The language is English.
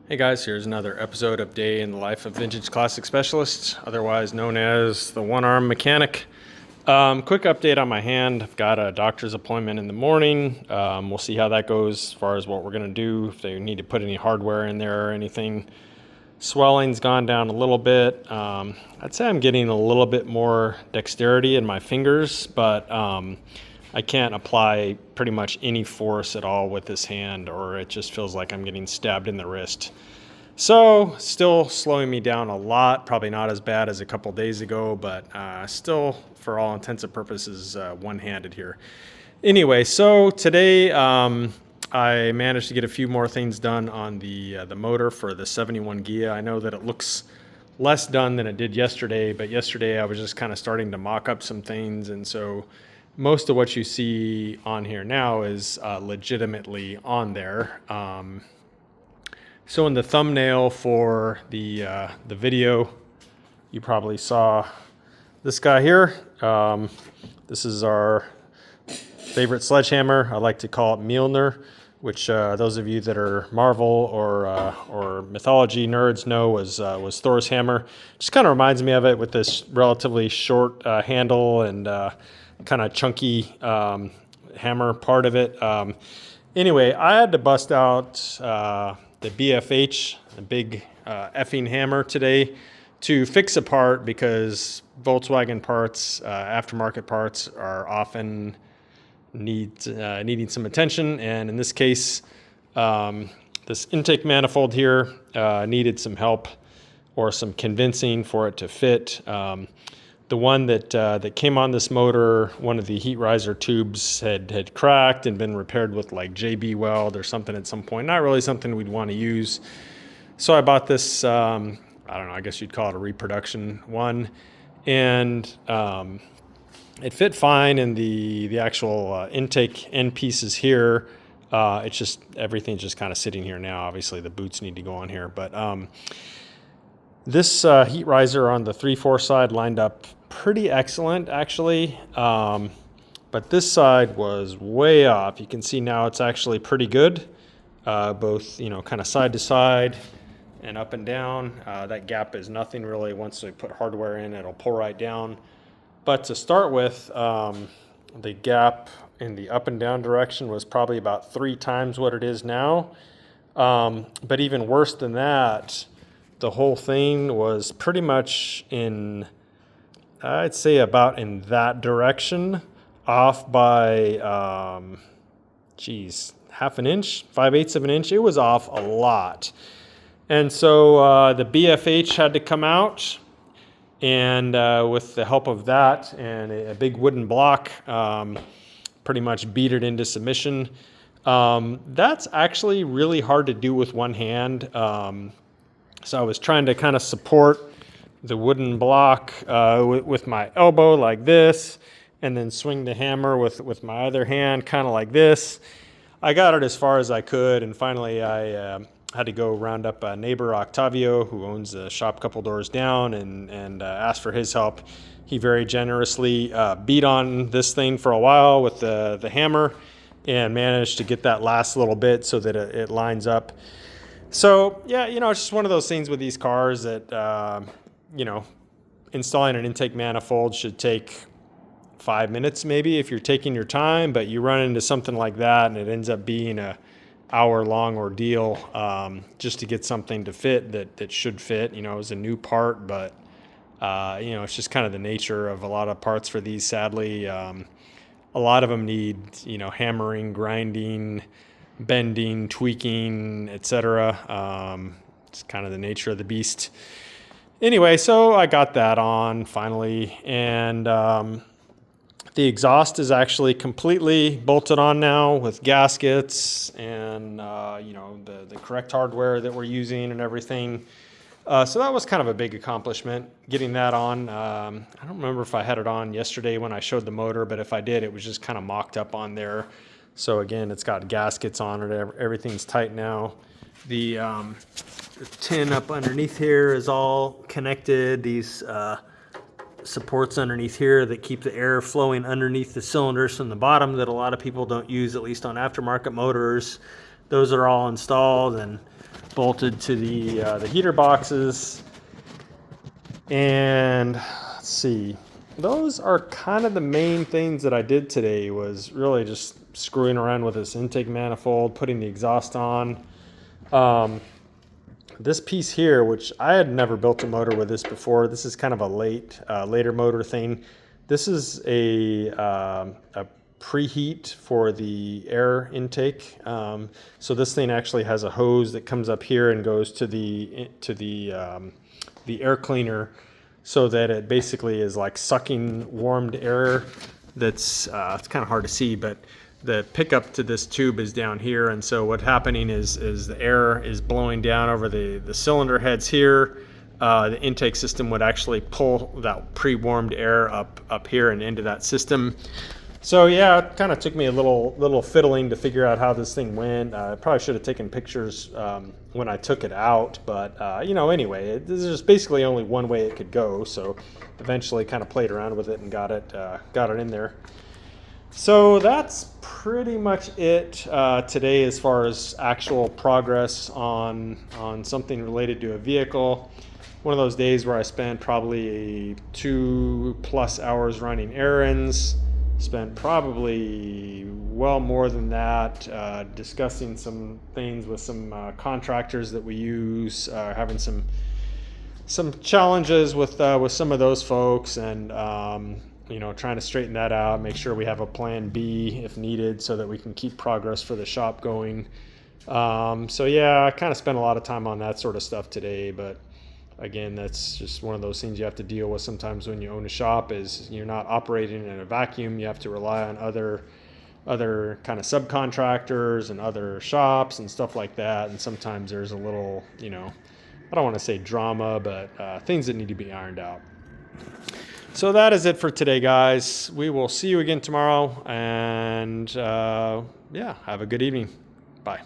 Hey guys, here's another episode of Day in the Life of Vintage Classic Specialist, otherwise known as the One-Arm Mechanic. Quick update on my hand. I've got a doctor's appointment in the morning. We'll see how that goes as far as what we're going to do, if they need to put any hardware in there or anything. Swelling's gone down a little bit. I'd say I'm getting a little bit more dexterity in my fingers, but I can't apply pretty much any force at all with this hand, or it just feels like I'm getting stabbed in the wrist. So still slowing me down a lot, probably not as bad as a couple days ago, but still, for all intents and purposes, one-handed here. Anyway, so today I managed to get a few more things done on the motor for the 71 Gia. I know that it looks less done than it did yesterday, but yesterday I was just kind of starting to mock up some things, and so most of what you see on here now is legitimately on there. So in the thumbnail for the video, you probably saw this guy here. This is our favorite sledgehammer. I like to call it Mjolnir, which those of you that are Marvel or mythology nerds know was Thor's hammer. Just kind of reminds me of it with this relatively short handle and kind of chunky hammer part of it. Anyway, I had to bust out the BFH, a big effing hammer today, to fix a part because Volkswagen parts, aftermarket parts, are often needing some attention. And in this case, this intake manifold here needed some help or some convincing for it to fit. The one that came on this motor, one of the heat riser tubes had cracked and been repaired with like JB weld or something at some point. Not really something we'd want to use. So I bought this, I don't know, I guess you'd call it a reproduction one. And it fit fine in the actual intake end pieces here. It's just, everything's just kind of sitting here now. Obviously the boots need to go on here, but this heat riser on the 3/4 side lined up pretty excellent, actually. But this side was way off. You can see now it's actually pretty good, both, kind of side to side and up and down. That gap is nothing really. Once we put hardware in, it'll pull right down. But to start with, the gap in the up and down direction was probably about 3 times what it is now. But even worse than that, the whole thing was pretty much in, I'd say about in that direction, off by, half an inch, 5/8 of an inch. It was off a lot. And so the BFH had to come out, and with the help of that and a big wooden block, pretty much beat it into submission. That's actually really hard to do with one hand. So I was trying to kind of support the wooden block with my elbow like this, and then swing the hammer with my other hand kind of like this. I got it as far as I could, and finally I had to go round up a neighbor, Octavio, who owns a shop a couple doors down, and ask for his help. He very generously beat on this thing for a while with the hammer and managed to get that last little bit so that it lines up. So, yeah, it's just one of those things with these cars that, installing an intake manifold should take 5 minutes maybe if you're taking your time, but you run into something like that and it ends up being a hour-long ordeal just to get something to fit that should fit. It was a new part, but, it's just kind of the nature of a lot of parts for these, sadly. A lot of them need, hammering, grinding, bending, tweaking, etc. It's kind of the nature of the beast. Anyway, so I got that on finally, and the exhaust is actually completely bolted on now with gaskets and the correct hardware that we're using and everything. So that was kind of a big accomplishment, getting that on. I don't remember if I had it on yesterday when I showed the motor, but if I did, it was just kind of mocked up on there. So again, it's got gaskets on it. Everything's tight now. The tin up underneath here is all connected. These supports underneath here that keep the air flowing underneath the cylinders from the bottom that a lot of people don't use, at least on aftermarket motors. Those are all installed, and bolted to the heater boxes. And let's see, those are kind of the main things that I did today, was really just screwing around with this intake manifold, putting the exhaust on. This piece here, which I had never built a motor with this before, this is kind of a later motor thing. This is a preheat for the air intake. So this thing actually has a hose that comes up here and goes to the air cleaner, so that it basically is like sucking warmed air. That's it's kind of hard to see, but the pickup to this tube is down here, and so what's happening is the air is blowing down over the cylinder heads here. The intake system would actually pull that pre-warmed air up here and into that system. So yeah, it kind of took me a little fiddling to figure out how this thing went. I probably should have taken pictures when I took it out, but anyway, there's just basically only one way it could go. So eventually, kind of played around with it and got it in there. So that's pretty much it today as far as actual progress on something related to a vehicle. One of those days where I spent probably 2+ hours running errands. Spent probably well more than that discussing some things with some contractors that we use, having some challenges with some of those folks, and trying to straighten that out, make sure we have a plan B if needed, so that we can keep progress for the shop going. So yeah, I kind of spent a lot of time on that sort of stuff today, but again, that's just one of those things you have to deal with sometimes when you own a shop, is you're not operating in a vacuum. You have to rely on other kind of subcontractors and other shops and stuff like that. And sometimes there's a little, I don't want to say drama, but things that need to be ironed out. So that is it for today, guys. We will see you again tomorrow. And yeah, have a good evening. Bye.